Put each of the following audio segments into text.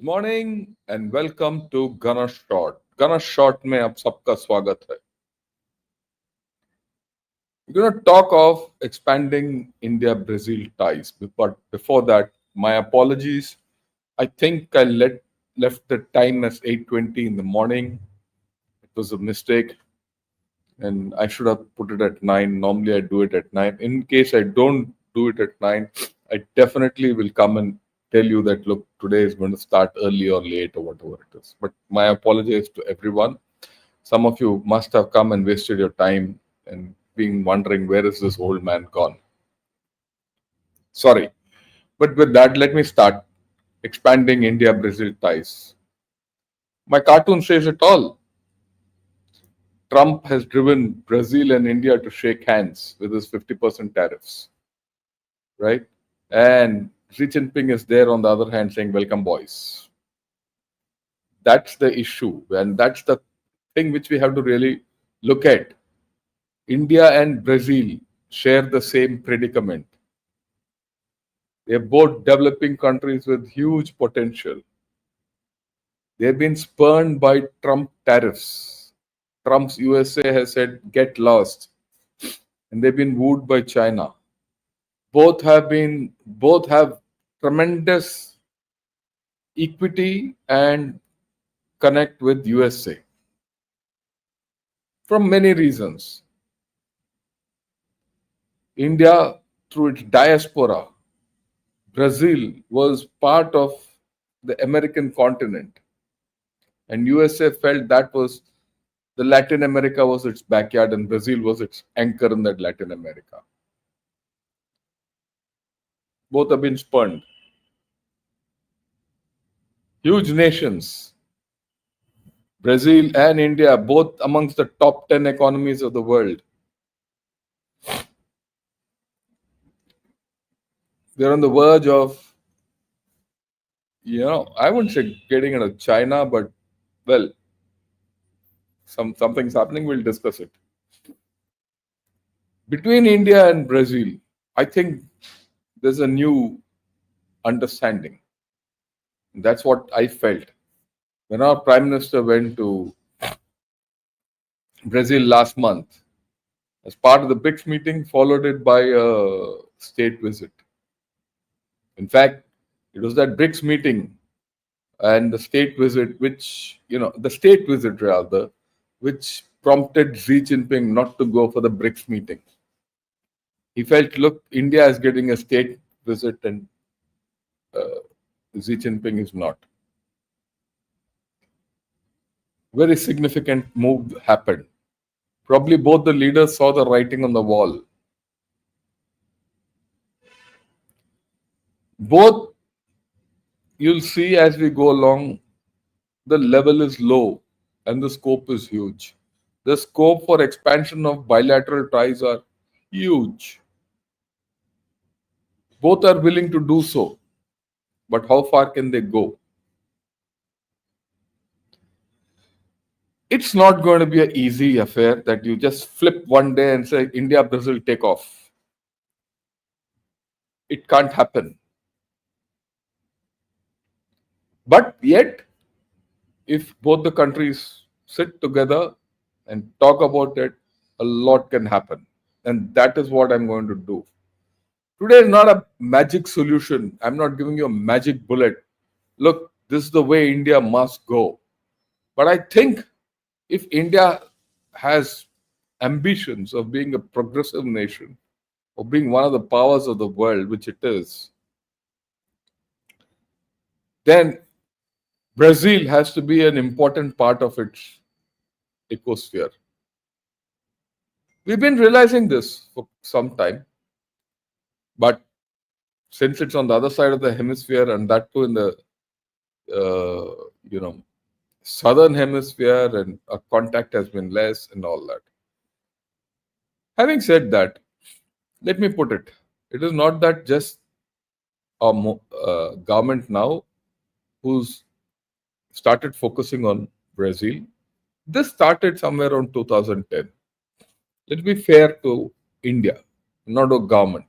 Good morning and welcome to गना शॉट। गना शॉट में आप सबका स्वागत है। We're going to talk of expanding India-Brazil ties, but before that, my apologies. I think I left the time as 8:20 in the morning. It was a mistake, and I should have put it at 9. Normally, I do it at 9. In case I don't do it at 9, I definitely will come and tell you that, look, today is going to start early or late or whatever it is. But my apologies to everyone. Some of you must have come and wasted your time and being wondering, where is this old man gone? Sorry. But with that, let me start expanding India-Brazil ties. My cartoon says it all. Trump has driven Brazil and India to shake hands with his 50% tariffs, right? And Xi Jinping is there on the other hand saying, welcome, boys. That's the issue. And that's the thing which we have to really look at. India and Brazil share the same predicament. They're both developing countries with huge potential. They've been spurned by Trump tariffs. Trump's USA has said, get lost. And they've been wooed by China. Both have tremendous equity and connect with USA. From many reasons. India, through its diaspora, Brazil was part of the American continent. And USA felt that was the Latin America was its backyard and Brazil was its anchor in that Latin America. Both have been spurned. Huge nations. Brazil and India, both amongst the top 10 economies of the world. They're on the verge of, I wouldn't say getting into China, but, well, something's happening, we'll discuss it. Between India and Brazil, I think there's a new understanding. That's what I felt. When our Prime Minister went to Brazil last month, as part of the BRICS meeting, followed it by a state visit. In fact, it was that BRICS meeting and the state visit, which prompted Xi Jinping not to go for the BRICS meeting. He felt, look, India is getting a state visit and Xi Jinping is not. Very significant move happened. Probably both the leaders saw the writing on the wall. Both, you'll see as we go along, the level is low and the scope is huge. The scope for expansion of bilateral ties are huge. Both are willing to do so. But how far can they go? It's not going to be an easy affair that you just flip one day and say, India, Brazil, take off. It can't happen. But yet, if both the countries sit together and talk about it, a lot can happen. And that is what I'm going to do. Today is not a magic solution. I'm not giving you a magic bullet. Look, this is the way India must go. But I think if India has ambitions of being a progressive nation, of being one of the powers of the world, which it is, then Brazil has to be an important part of its ecosphere. We've been realizing this for some time, but since it's on the other side of the hemisphere and that too in the southern hemisphere, and a contact has been less and all that. Having said that, let me put it. It is not that just a government now who's started focusing on Brazil. This started somewhere around 2010. Let's be fair to India, not a government.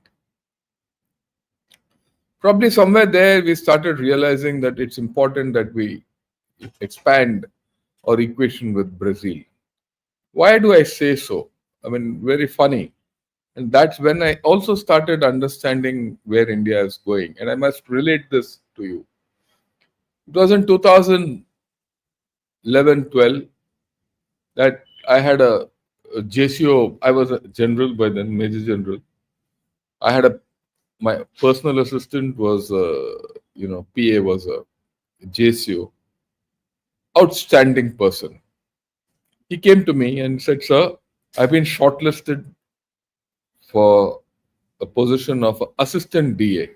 Probably somewhere there we started realizing that it's important that we expand our equation with Brazil. Why do I say so? I mean, very funny. And that's when I also started understanding where India is going. And I must relate this to you. It was in 2011 12 that I had a JCO. I was a general by then, Major General. I had my personal assistant was, PA was a JCO, outstanding person. He came to me and said, "Sir, I've been shortlisted for a position of assistant DA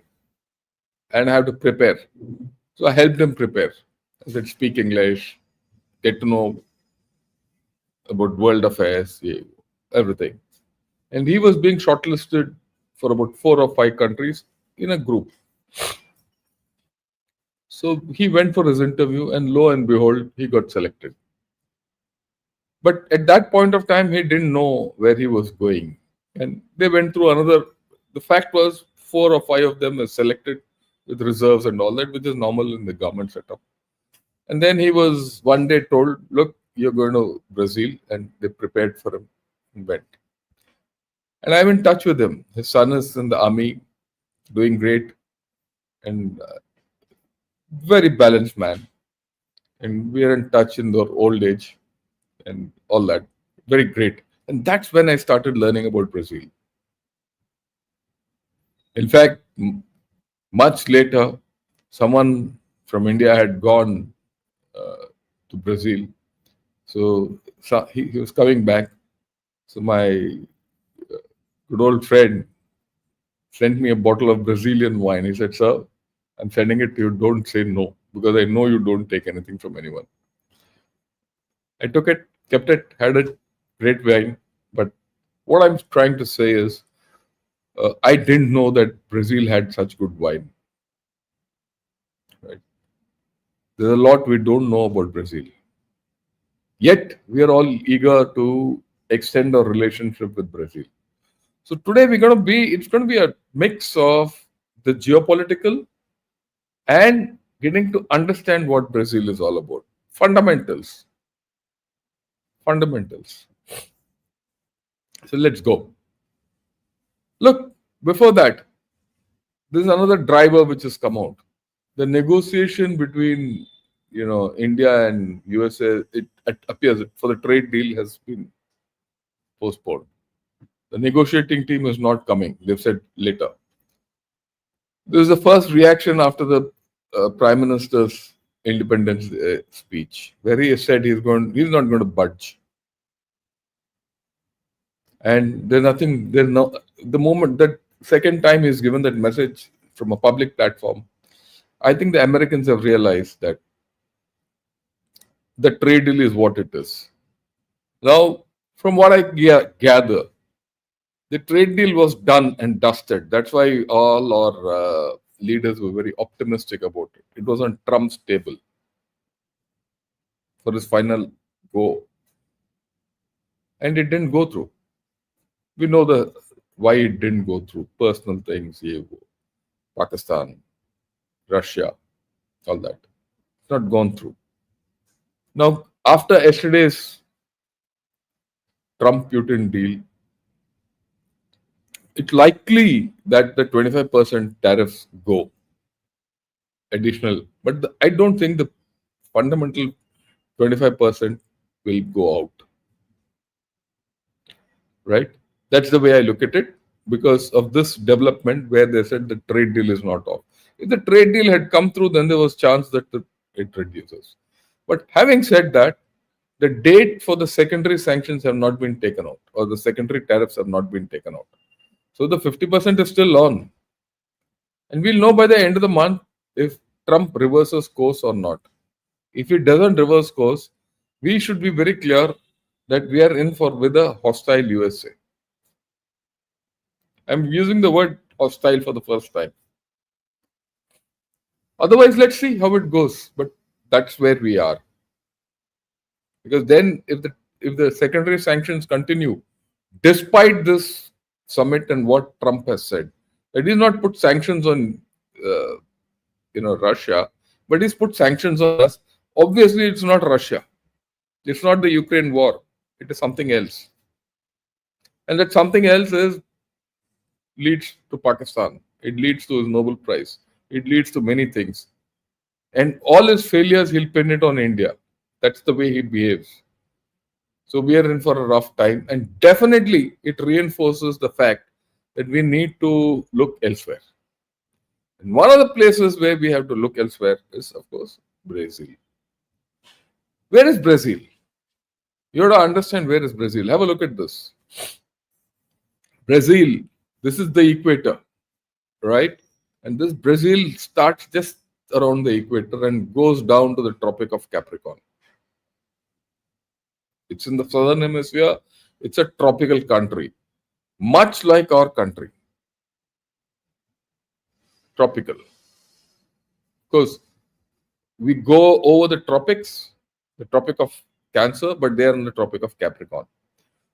and I have to prepare." So I helped him prepare. I said, "Speak English, get to know about world affairs, everything." And he was being shortlisted for about 4 or 5 countries in a group. So he went for his interview, and lo and behold, he got selected. But at that point of time, he didn't know where he was going. And they went through another. The fact was, 4 or 5 of them were selected with reserves and all that, which is normal in the government setup. And then he was one day told, "Look, you're going to Brazil," and they prepared for him and went. And I'm in touch with him. His son is in the army, doing great, and very balanced man. And we are in touch in their old age and all that. Very great. And that's when I started learning about Brazil. In fact, much later, someone from India had gone to Brazil. So he was coming back. So my good old friend sent me a bottle of Brazilian wine. He said, "Sir, I'm sending it to you. Don't say no, because I know you don't take anything from anyone." I took it, kept it, had it, great wine. But what I'm trying to say is, I didn't know that Brazil had such good wine. Right? There's a lot we don't know about Brazil. Yet we are all eager to extend our relationship with Brazil. So today it's going to be a mix of the geopolitical and getting to understand what Brazil is all about. Fundamentals. So let's go. Look, before that, there's another driver which has come out. The negotiation between India and USA, it appears for the trade deal has been postponed. The negotiating team is not coming. They've said later. This is the first reaction after the Prime Minister's Independence speech, where he said he's not going to budge. And the moment that second time he's given that message from a public platform, I think the Americans have realized that the trade deal is what it is. Now, from what I gather, the trade deal was done and dusted. That's why all our leaders were very optimistic about it. It was on Trump's table for his final go. And it didn't go through. We know why it didn't go through. Personal things, Pakistan, Russia, all that. It's not gone through. Now, after yesterday's Trump-Putin deal, it's likely that the 25% tariffs go additional. But I don't think the fundamental 25% will go out. Right? That's the way I look at it, because of this development where they said the trade deal is not off. If the trade deal had come through, then there was chance that it reduces. But having said that, the date for the secondary sanctions have not been taken out, or the secondary tariffs have not been taken out. So the 50% is still on. And we'll know by the end of the month if Trump reverses course or not. If he doesn't reverse course, we should be very clear that we are in with a hostile USA. I'm using the word hostile for the first time. Otherwise, let's see how it goes. But that's where we are. Because then if the secondary sanctions continue, despite this summit and what Trump has said, that he has not put sanctions on Russia, but he's put sanctions on us. Obviously, it's not Russia. It's not the Ukraine war. It is something else. And that something else leads to Pakistan. It leads to his Nobel Prize. It leads to many things. And all his failures, he'll pin it on India. That's the way he behaves. So we are in for a rough time. And definitely, it reinforces the fact that we need to look elsewhere. And one of the places where we have to look elsewhere is, of course, Brazil. Where is Brazil? You have to understand where is Brazil. Have a look at this. Brazil, this is the equator, right? And this Brazil starts just around the equator and goes down to the Tropic of Capricorn. It's in the southern hemisphere. It's a tropical country, much like our country. Tropical. Because we go over the tropics, the Tropic of Cancer, but they are in the Tropic of Capricorn.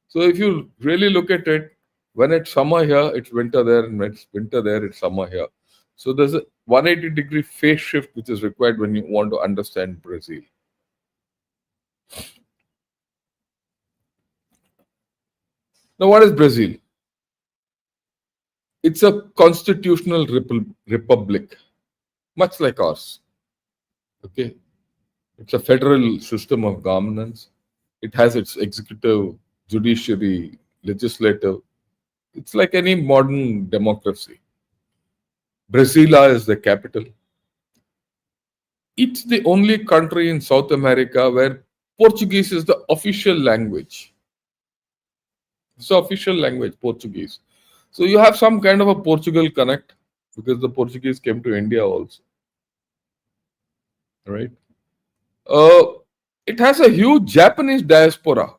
So if you really look at it, when it's summer here, it's winter there, and when it's winter there, it's summer here. So there's a 180-degree phase shift which is required when you want to understand Brazil. Now, what is Brazil? It's a constitutional republic, much like ours. Okay, it's a federal system of governance. It has its executive, judiciary, legislative. It's like any modern democracy. Brasilia is the capital. It's the only country in South America where Portuguese is the official language. It's the official language, Portuguese. So you have some kind of a Portugal connect because the Portuguese came to India also. Right? It has a huge Japanese diaspora,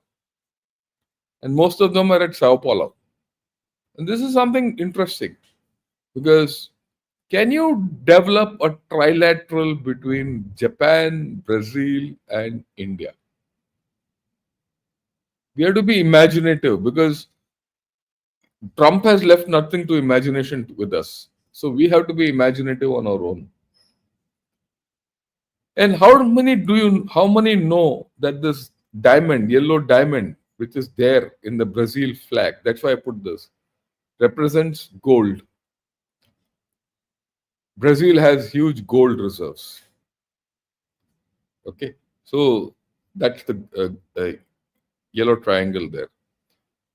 and most of them are at Sao Paulo. And this is something interesting because can you develop a trilateral between Japan, Brazil, and India? We have to be imaginative because Trump has left nothing to imagination with us. So we have to be imaginative on our own. And how many know that this diamond, yellow diamond, which is there in the Brazil flag, that's why I put this, represents gold. Brazil has huge gold reserves. Okay, so that's the yellow triangle there.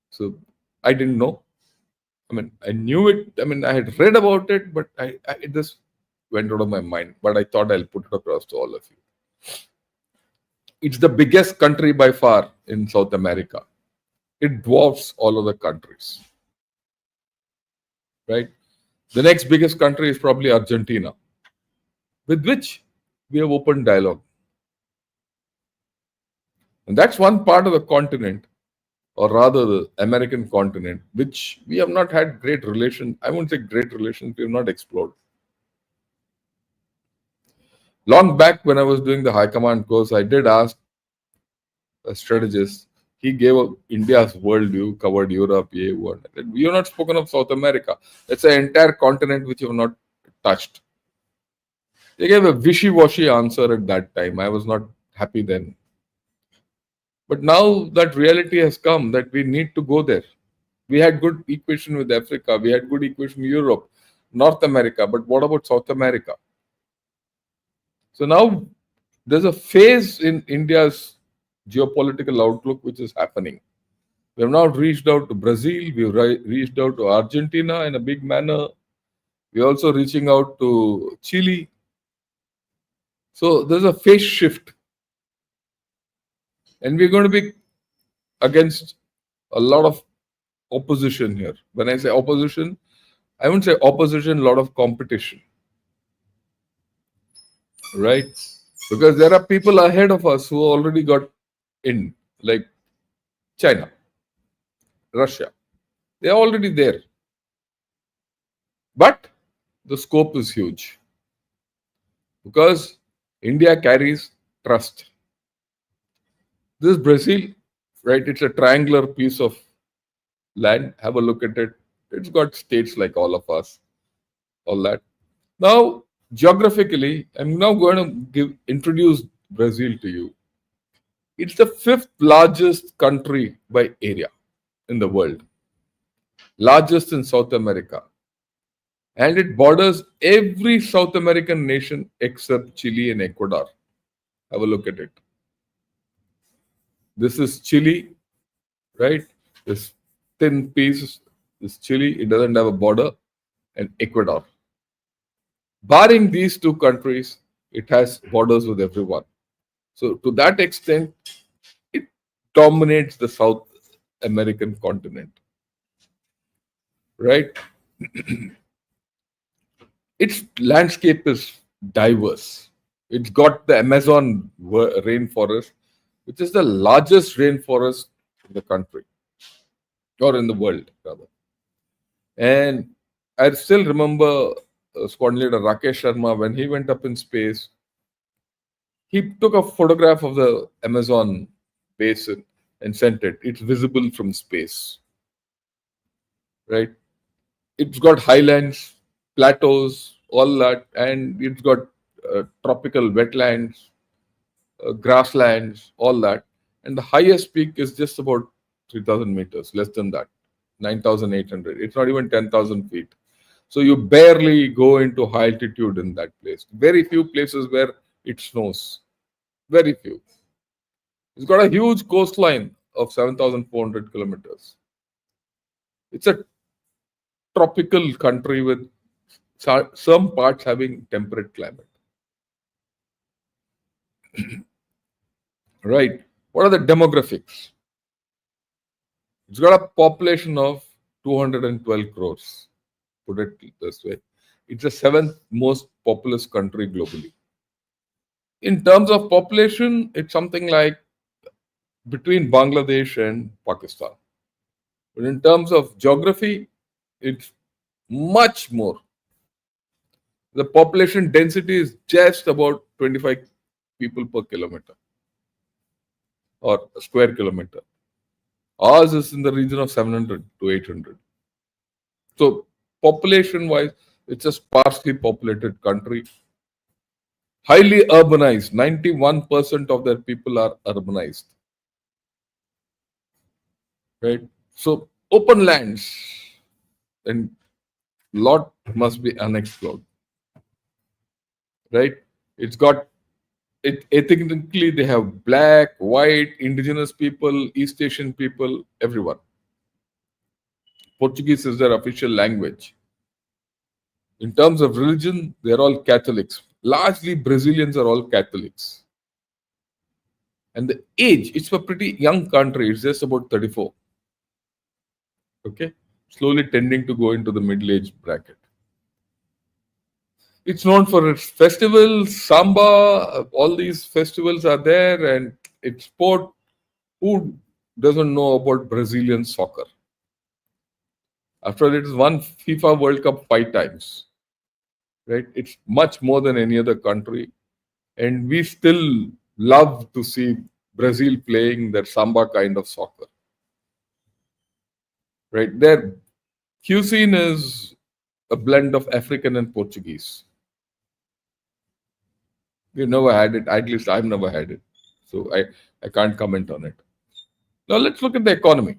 So I didn't know. I mean, I knew it. I mean, I had read about it, but it just went out of my mind. But I thought I'll put it across to all of you. It's the biggest country by far in South America. It dwarfs all other countries. Right? The next biggest country is probably Argentina, with which we have open dialogue. And that's one part of the continent, or rather the American continent, which we have not had great relations. I won't say great relations, we have not explored. Long back when I was doing the high command course, I did ask a strategist. He gave India's worldview, covered Europe, EU. We have not spoken of South America. That's an entire continent which you have not touched. They gave a wishy-washy answer at that time. I was not happy then. But now that reality has come that we need to go there. We had good equation with Africa. We had good equation with Europe, North America. But what about South America? So now there's a phase in India's geopolitical outlook which is happening. We have now reached out to Brazil. We've reached out to Argentina in a big manner. We're also reaching out to Chile. So there's a phase shift. And we're going to be against a lot of opposition here. When I say opposition, I wouldn't say opposition, a lot of competition. Right? Because there are people ahead of us who already got in, like China, Russia. They're already there. But the scope is huge. Because India carries trust. This Brazil, right? It's a triangular piece of land. Have a look at it. It's got states like all of us, all that. Now, geographically, I'm now going to introduce Brazil to you. It's the fifth largest country by area in the world, largest in South America, and it borders every South American nation except Chile and Ecuador. Have a look at it. This is Chile, right? This thin piece is Chile. It doesn't have a border, and Ecuador. Barring these two countries, it has borders with everyone. So, to that extent, it dominates the South American continent, right? Its landscape is diverse. It's got the Amazon rainforest, which is the largest rainforest in the country or in the world, rather. And I still remember squad leader Rakesh Sharma, when he went up in space, he took a photograph of the Amazon basin and sent it. It's visible from space, right? It's got highlands, plateaus, all that, and it's got tropical wetlands, grasslands, all that. And the highest peak is just about 3,000 meters, less than that, 9,800. It's not even 10,000 feet. So you barely go into high altitude in that place. Very few places where it snows. Very few. It's got a huge coastline of 7,400 kilometers. It's a tropical country with some parts having temperate climate. Right. What are the demographics? It's got a population of 212 crores. Put it this way. It's the seventh most populous country globally. In terms of population, it's something like between Bangladesh and Pakistan. But in terms of geography, it's much more. The population density is just about 25 people per kilometer or square kilometer. Ours is in the region of 700 to 800. So population-wise, it's a sparsely populated country. Highly urbanized. 91% of their people are urbanized. Right? So open lands and lot must be unexplored. Right? It's got ethnically they have black, white, indigenous people, East Asian people, everyone. Portuguese is their official language. In terms of religion, they're all Catholics. Largely Brazilians are all Catholics. And the age, it's a pretty young country. It's just about 34. Okay? Slowly tending to go into the middle-age bracket. It's known for its festivals, samba, all these festivals are there, and it's sport. Who doesn't know about Brazilian soccer? After all, it has won FIFA World Cup 5 times. Right? It's much more than any other country. And we still love to see Brazil playing that samba kind of soccer. Right? Their cuisine is a blend of African and Portuguese. We've never had it. At least I've never had it. So I can't comment on it. Now let's look at the economy.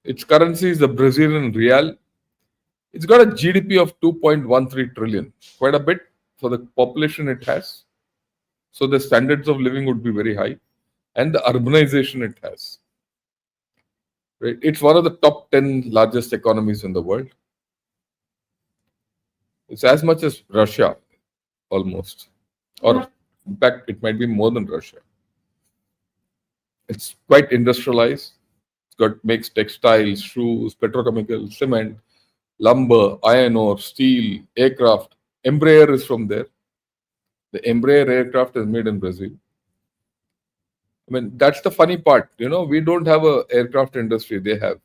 Its currency is the Brazilian real. It's got a GDP of 2.13 trillion. Quite a bit for the population it has. So the standards of living would be very high. And the urbanization it has. Right? It's one of the top 10 largest economies in the world. It's as much as Russia, almost. Or in fact, it might be more than Russia. It's quite industrialized. Makes textiles, shoes, petrochemicals, cement, lumber, iron ore, steel, aircraft. Embraer is from there. The Embraer aircraft is made in Brazil. I mean, that's the funny part. We don't have an aircraft industry. They have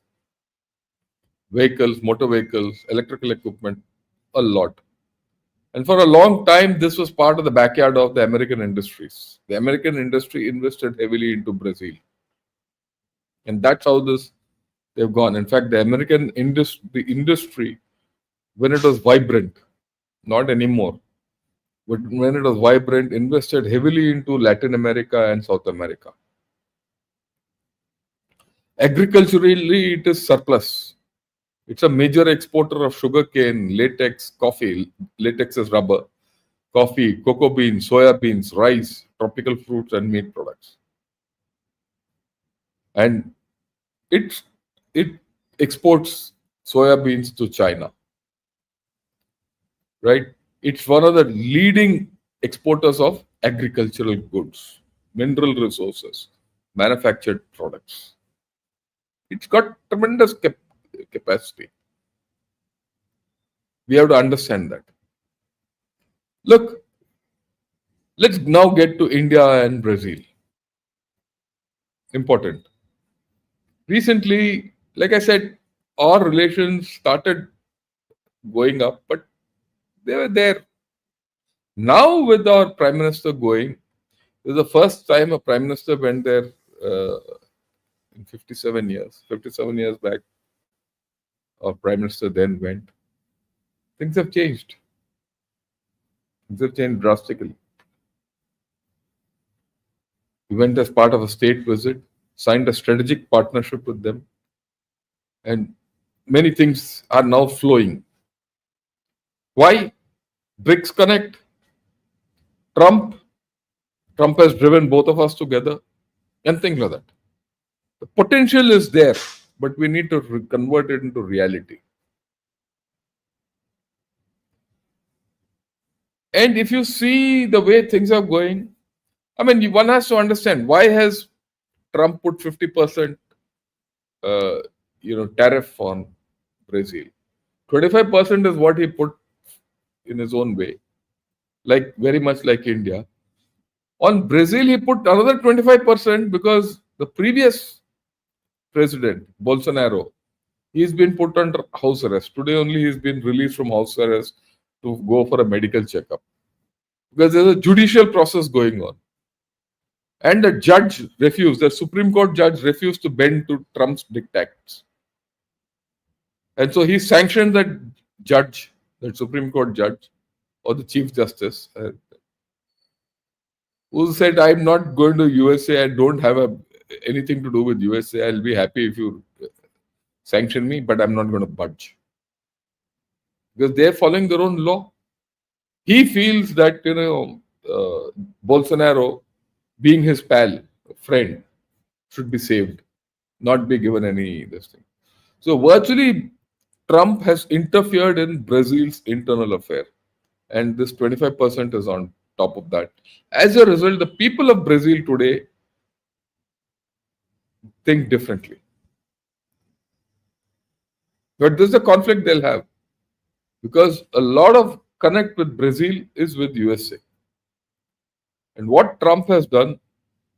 vehicles, motor vehicles, electrical equipment, a lot. And for a long time, this was part of the backyard of the American industries. The American industry invested heavily into Brazil. And that's how they've gone. In fact, the American industry when it was vibrant, not anymore. But when it was vibrant, invested heavily into Latin America and South America. Agriculturally, it is surplus. It's a major exporter of sugarcane, latex, coffee. Latex is rubber, coffee, cocoa beans, soya beans, rice, tropical fruits, and meat products. And it it exports soya beans to China. Right? It's one of the leading exporters of agricultural goods, mineral resources, manufactured products. It's got tremendous capacity. We have to understand that. Look, let's now get to India and Brazil. Important. Recently, like I said, our relations started going up, but they were there. Now, with our Prime Minister going, this is the first time a Prime Minister went there in 57 years. 57 years back, our Prime Minister then went. Things have changed. Things have changed drastically. We went as part of a state visit, signed a strategic partnership with them, and many things are now flowing. Why? BRICS Connect. Trump has driven both of us together, and things like that. The potential is there, but we need to convert it into reality. And if you see the way things are going, I mean, one has to understand, why has Trump put 50% tariff on Brazil? 25% is what he put in his own way, like very much like India. On Brazil, he put another 25% because the previous president, Bolsonaro, he's been put under house arrest. Today only he's been released from house arrest to go for a medical checkup. Because there's a judicial process going on. And the judge refused, the Supreme Court judge refused to bend to Trump's dictates. And so he sanctioned that judge, that Supreme Court judge, or the Chief Justice, who said, I'm not going to USA, I don't have anything to do with USA, I'll be happy if you sanction me, but I'm not going to budge. Because they're following their own law. He feels that, Bolsonaro, being his pal, friend, should be saved, not be given any this thing. So virtually, Trump has interfered in Brazil's internal affair. And this 25% is on top of that. As a result, the people of Brazil today think differently. But this is a conflict they'll have. Because a lot of connect with Brazil is with USA. And what Trump has done,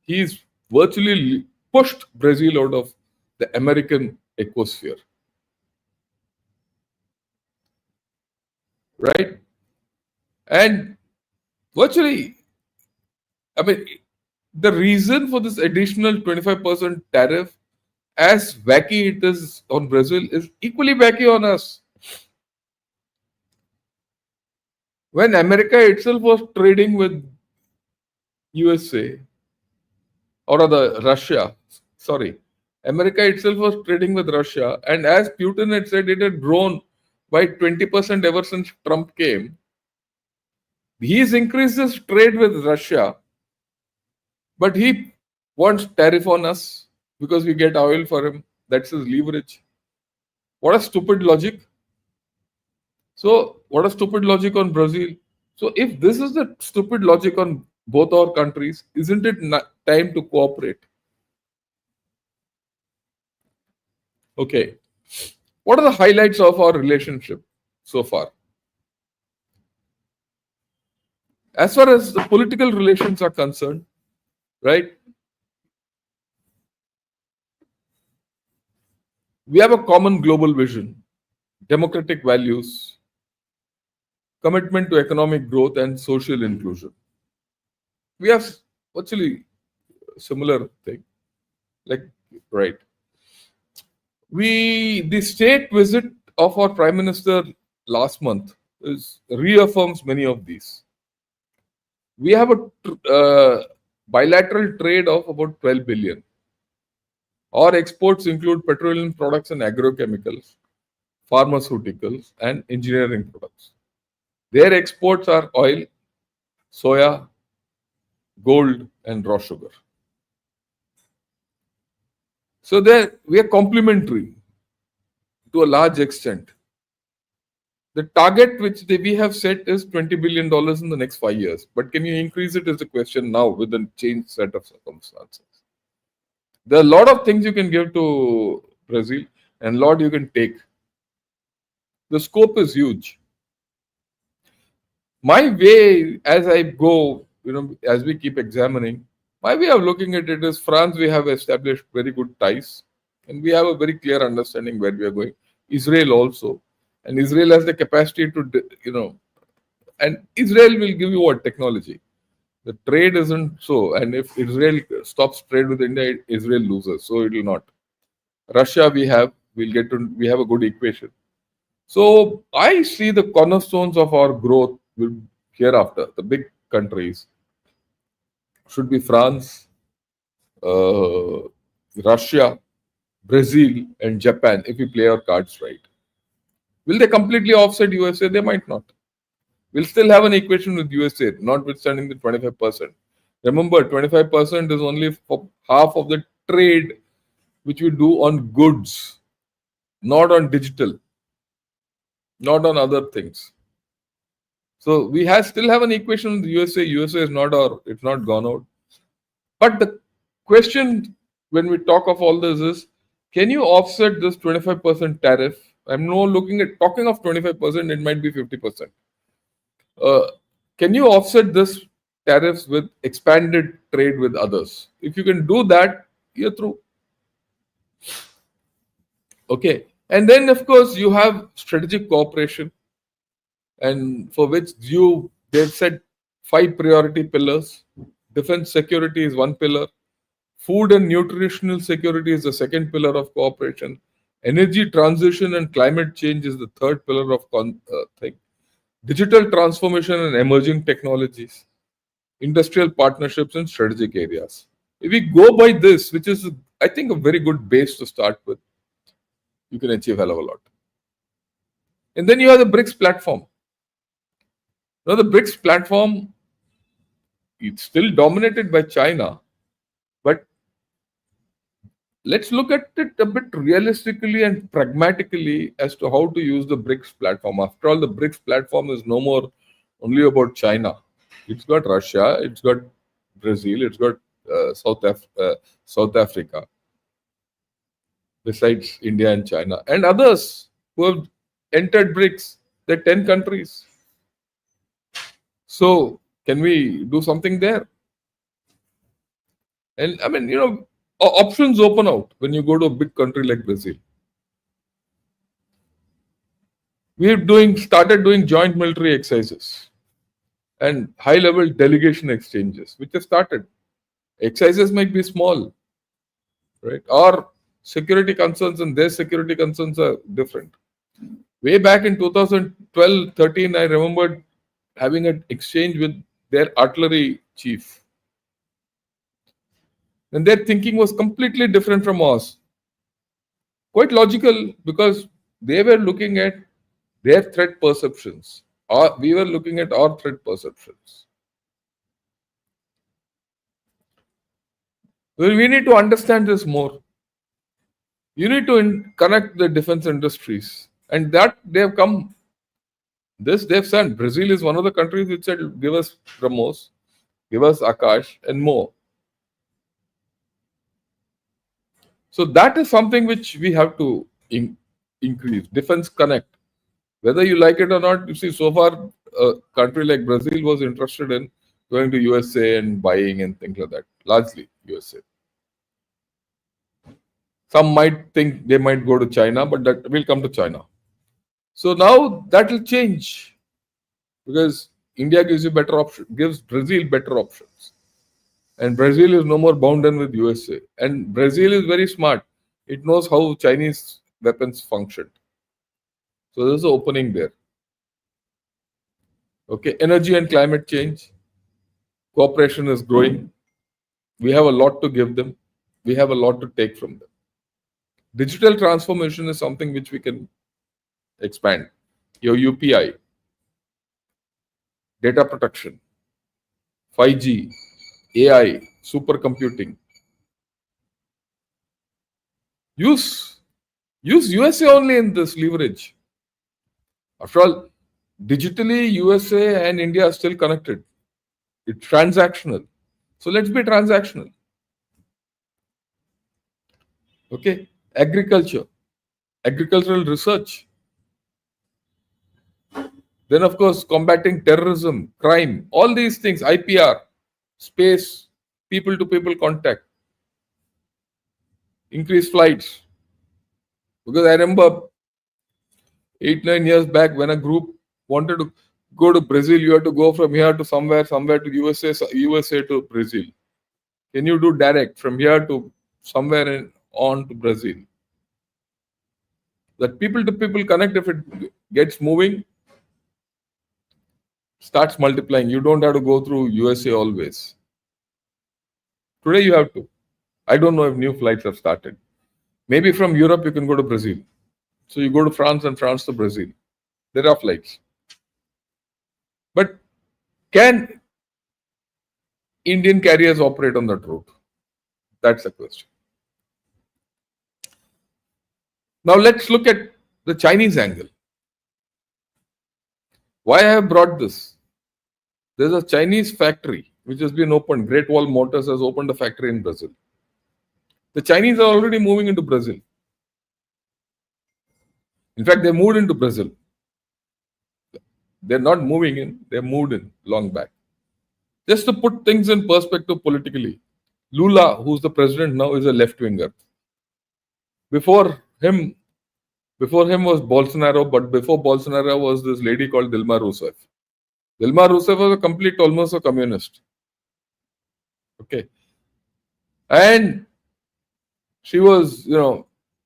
he's virtually pushed Brazil out of the American ecosphere. Right? And virtually, I mean, the reason for this additional 25% tariff, as wacky it is on Brazil, is equally wacky on us. When America itself was trading with USA, or rather Russia, America itself was trading with Russia, and as Putin had said, it had grown by 20% ever since Trump came. He's increased his trade with Russia, but he wants tariff on us because we get oil for him. That's his leverage. What a stupid logic. So, what a stupid logic on Brazil. So, if this is the stupid logic on both our countries, isn't it time to cooperate? Okay. What are the highlights of our relationship so far? As far as the political relations are concerned, right? We have a common global vision, democratic values, commitment to economic growth and social inclusion. We have actually similar thing, the state visit of our Prime Minister last month reaffirms many of these. We have a bilateral trade of about 12 billion. Our exports include petroleum products and agrochemicals, pharmaceuticals, and engineering products. Their exports are oil, soya, gold, and raw sugar. So we are complementary to a large extent. The target which we have set is $20 billion in the next 5 years. But can you increase it is the question now with the changed set of circumstances. There are a lot of things you can give to Brazil and a lot you can take. The scope is huge. My way, as I go, as we keep examining, my way of looking at it is France, we have established very good ties and we have a very clear understanding where we are going. Israel also. And Israel has the capacity to, and Israel will give you what? Technology. The trade isn't so. And if Israel stops trade with India, Israel loses. So it will not. Russia, we have a good equation. So I see the cornerstones of our growth will hereafter. The big countries should be France, Russia, Brazil, and Japan if we play our cards right. Will they completely offset USA? They might not. We'll still have an equation with USA, notwithstanding the 25%. Remember, 25% is only for half of the trade which we do on goods, not on digital, not on other things. So we still have an equation with USA. USA is it's not gone out. But the question when we talk of all this is, can you offset this 25% tariff? I'm now talking of 25%, it might be 50%. Can you offset this tariffs with expanded trade with others? If you can do that, you're through. Okay. And then, of course, you have strategic cooperation, and for which they've said 5 priority pillars. Defense security is one pillar. Food and nutritional security is the second pillar of cooperation. Energy transition and climate change is the third pillar of thing. Digital transformation and emerging technologies. Industrial partnerships and strategic areas. If we go by this, which is, I think, a very good base to start with, you can achieve a hell of a lot. And then you have the BRICS platform. Now, the BRICS platform, it's still dominated by China, but let's look at it a bit realistically and pragmatically as to how to use the BRICS platform. After all, the BRICS platform is no more only about China. It's got Russia, it's got Brazil, it's got South Africa, besides India and China, and others who have entered BRICS. There are 10 countries. So, can we do something there? And I mean, options open out when you go to a big country like Brazil. We have started doing joint military exercises and high-level delegation exchanges, which have started. Exercises might be small, right? Our security concerns and their security concerns are different. Way back in 2012-13, I remembered having an exchange with their artillery chief. And their thinking was completely different from ours. Quite logical, because they were looking at their threat perceptions. We were looking at our threat perceptions. Well, we need to understand this more. You need to connect the defense industries. And that they have come. They've said Brazil is one of the countries which said, give us BrahMos, give us Akash, and more. So that is something which we have to increase. Defense connect. Whether you like it or not, you see, so far, a country like Brazil was interested in going to USA and buying and things like that. Largely USA. Some might think they might go to China, but that will come to China. So now that will change, because India gives Brazil better options. And Brazil is no more bound with USA. And Brazil is very smart. It knows how Chinese weapons function. So there's an opening there. Okay, energy and climate change. Cooperation is growing. We have a lot to give them. We have a lot to take from them. Digital transformation is something which we can expand. Your UPI, data protection, 5G, AI, supercomputing. Use USA only in this leverage. After all, digitally USA and India are still connected. It's transactional. So let's be transactional. Okay. Agriculture, agricultural research. Then, of course, combating terrorism, crime, all these things, IPR, space, people to people contact, increase flights. Because I remember 8, 9 years back when a group wanted to go to Brazil, you have to go from here to somewhere to USA, USA to Brazil. Can you do direct from here to somewhere and on to Brazil? That people to people connect, if it gets moving, starts multiplying. You don't have to go through USA always. Today you have to. I don't know if new flights have started. Maybe from Europe you can go to Brazil. So you go to France and France to Brazil. There are flights. But can Indian carriers operate on that route? That's the question. Now let's look at the Chinese angle. Why I have brought this? There's a Chinese factory which has been opened. Great Wall Motors has opened a factory in Brazil. The Chinese are already moving into Brazil. In fact, they moved into Brazil. They're not moving in, they moved in long back. Just to put things in perspective politically, Lula, who's the president now, is a left-winger. Before him was Bolsonaro, but before Bolsonaro was this lady called Dilma Rousseff. Dilma Rousseff was almost a communist. Okay. And she was,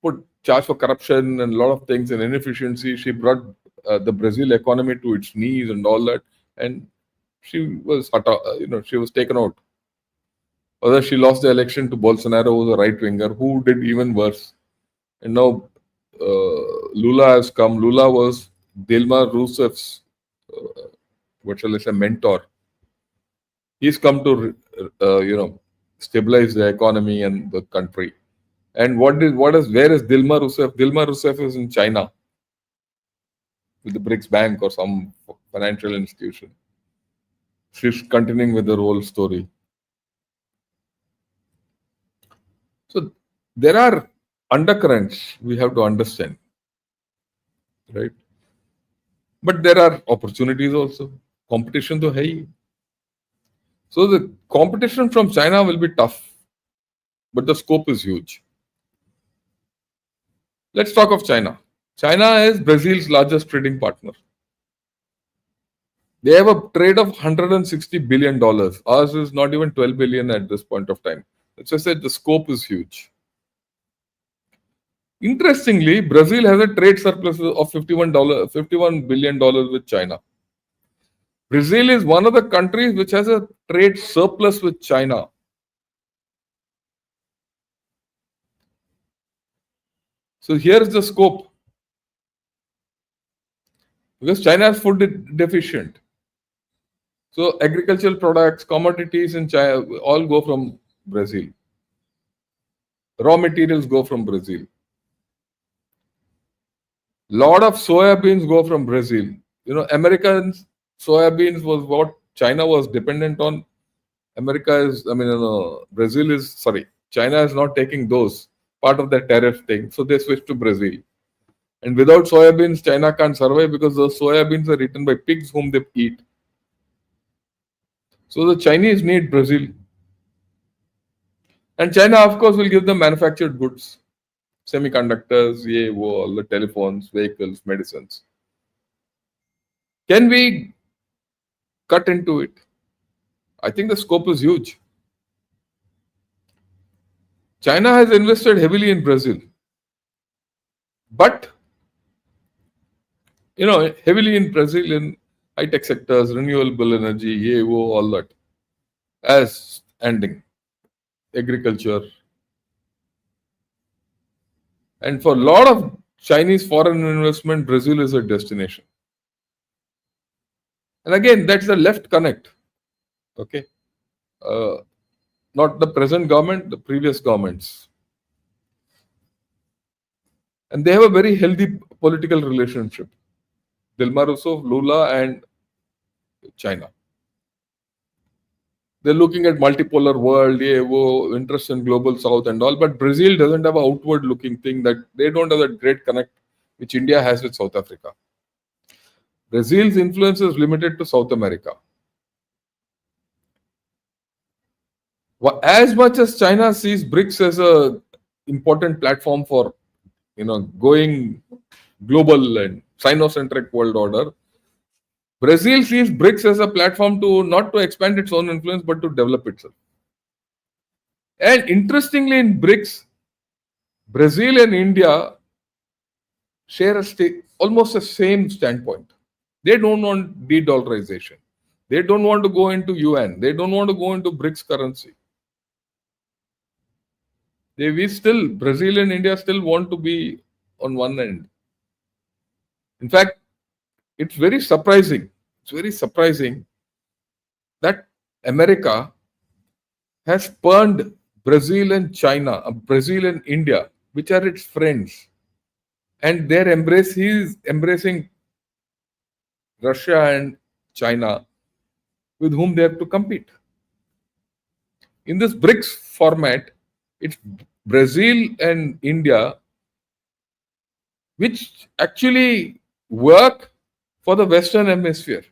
put charge for corruption and a lot of things and inefficiency. She brought the Brazil economy to its knees and all that. And she was, she was taken out. Although she lost the election to Bolsonaro, who was a right-winger, who did even worse. And now Lula has come. Lula was Dilma Rousseff's, mentor. He's come to, stabilize the economy and the country. And where is Dilma Rousseff? Dilma Rousseff is in China with the BRICS Bank or some financial institution. She's continuing with the whole story. So there are undercurrents we have to understand, right? But there are opportunities also. Competition to hai. So the competition from China will be tough, but the scope is huge. Let's talk of China. China is Brazil's largest trading partner. They have a trade of $160 billion. Ours is not even 12 billion at this point of time. As I said, the scope is huge. Interestingly, Brazil has a trade surplus of $51 billion with China. Brazil is one of the countries which has a trade surplus with China. So here is the scope. Because China is food deficient. So agricultural products, commodities in China all go from Brazil. Raw materials go from Brazil. Lot of soybeans go from Brazil. American soybeans was what China was dependent on. China is not taking those part of the tariff thing. So they switched to Brazil. And without soybeans, China can't survive because those soybeans are eaten by pigs whom they eat. So the Chinese need Brazil. And China, of course, will give them manufactured goods. Semiconductors, all the telephones, vehicles, medicines. Can we cut into it? I think the scope is huge. China has invested heavily in Brazil. But, heavily in Brazil in high-tech sectors, renewable energy, EAO, all that, as ending, agriculture. And for a lot of Chinese foreign investment, Brazil is a destination. And again, that's the left connect. Okay. Uh, Not the present government, the previous governments. And they have a very healthy political relationship. Dilma Rousseff, Lula, and China. They're looking at multipolar world, EAO, interest in global south and all, but Brazil doesn't have an outward looking thing, that they don't have that great connect which India has with South Africa. Brazil's influence is limited to South America. As much as China sees BRICS as a important platform for going global and Sino-centric world order, Brazil sees BRICS as a platform to not to expand its own influence but to develop itself. And interestingly, in BRICS, Brazil and India share almost the same standpoint. They don't want de-dollarization. They don't want to go into UN. They don't want to go into BRICS currency. Brazil and India still want to be on one end. In fact, it's very surprising. It's very surprising that America has spurned Brazil and China, Brazil and India, which are its friends. And he is embracing Russia and China, with whom they have to compete. In this BRICS format, it's Brazil and India which actually work for the Western hemisphere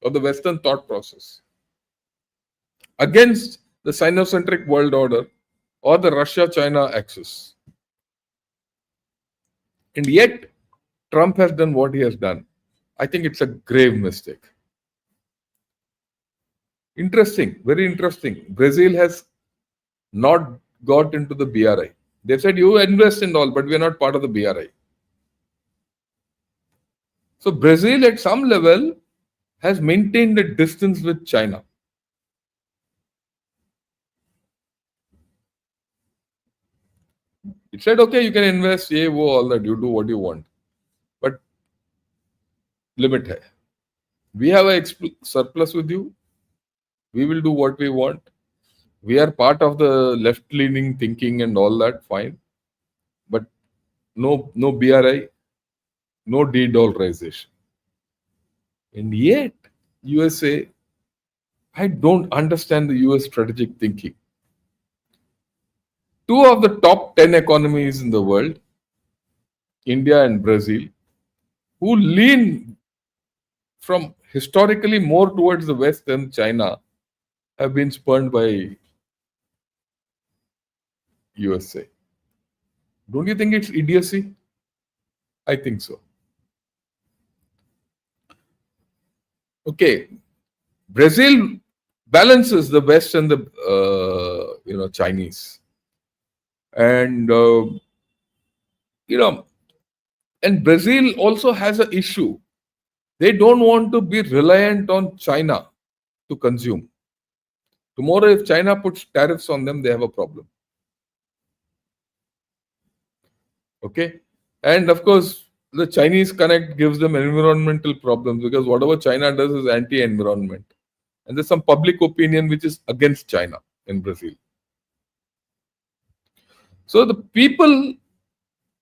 or the Western thought process against the Sino-centric world order or the Russia-China axis. And yet, Trump has done what he has done. I think it's a grave mistake. Interesting, very interesting. Brazil has not got into the BRI. They said, you invest in all, but we are not part of the BRI. So Brazil at some level has maintained a distance with China. It said, okay, you can invest, all that, you do what you want. But limit hai. We have a surplus with you. We will do what we want. We are part of the left-leaning thinking and all that, fine. But no BRI, no de-dollarization. And yet, USA, I don't understand the US strategic thinking. Two of the top 10 economies in the world, India and Brazil, who lean from historically more towards the West than China, have been spurned by USA. Don't you think it's idiocy? I think so. Okay, Brazil balances the West and the Chinese, and and Brazil also has an issue. They don't want to be reliant on China to consume. Tomorrow, if China puts tariffs on them, they have a problem. Okay, and of course, the Chinese connect gives them environmental problems, because whatever China does is anti-environment. And there's some public opinion which is against China in Brazil. So the people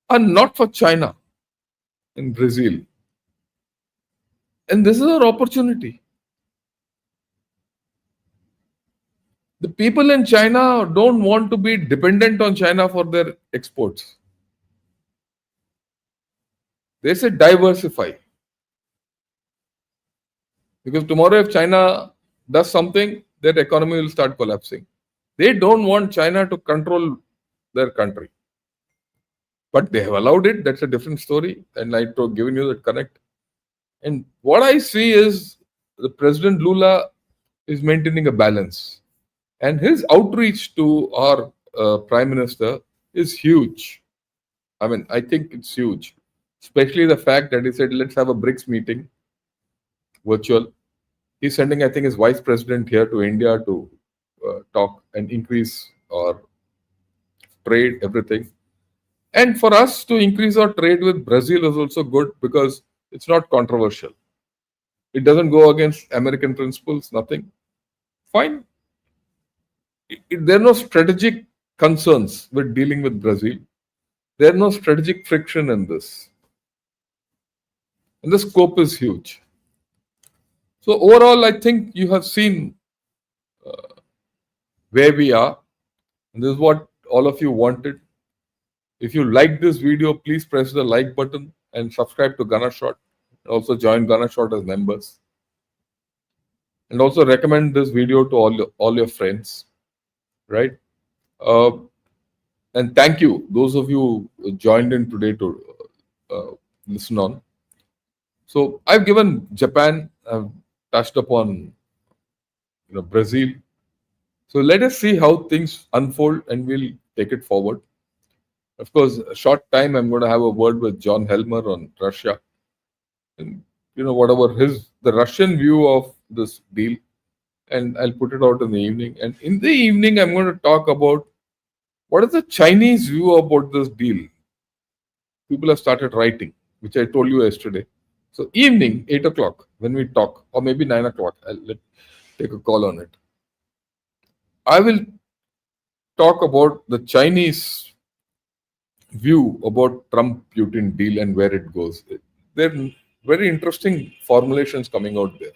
are not for China in Brazil. And this is our opportunity. The people in China don't want to be dependent on China for their exports. They say diversify. Because tomorrow if China does something, their economy will start collapsing. They don't want China to control their country. But they have allowed it. That's a different story. And I've given you that connect. And what I see is the President Lula is maintaining a balance. And his outreach to our Prime Minister is huge. I mean, I think it's huge. Especially the fact that he said, let's have a BRICS meeting. virtual. He's sending, I think, his vice president here to India to talk and increase our trade, everything. And for us to increase our trade with Brazil is also good because it's not controversial. It doesn't go against American principles, nothing. Fine. There are no strategic concerns with dealing with Brazil. There are no strategic friction in this. And the scope is huge. So overall, I think you have seen where we are. And this is what all of you wanted. If you like this video, please press the like button and subscribe to Ganashot. Also join Ganashot as members. And also recommend this video to all your friends. Right? And thank you, those of you who joined in today to listen on. So I've given Japan, I've touched upon Brazil. So let us see how things unfold and we'll take it forward. Of course, a short time I'm going to have a word with John Helmer on Russia. And whatever the Russian view of this deal, and I'll put it out in the evening. And in the evening, I'm going to talk about what is the Chinese view about this deal. People have started writing, which I told you yesterday. So evening, 8 o'clock, when we talk, or maybe 9 o'clock, I'll take a call on it. I will talk about the Chinese view about Trump-Putin deal and where it goes. There are very interesting formulations coming out there.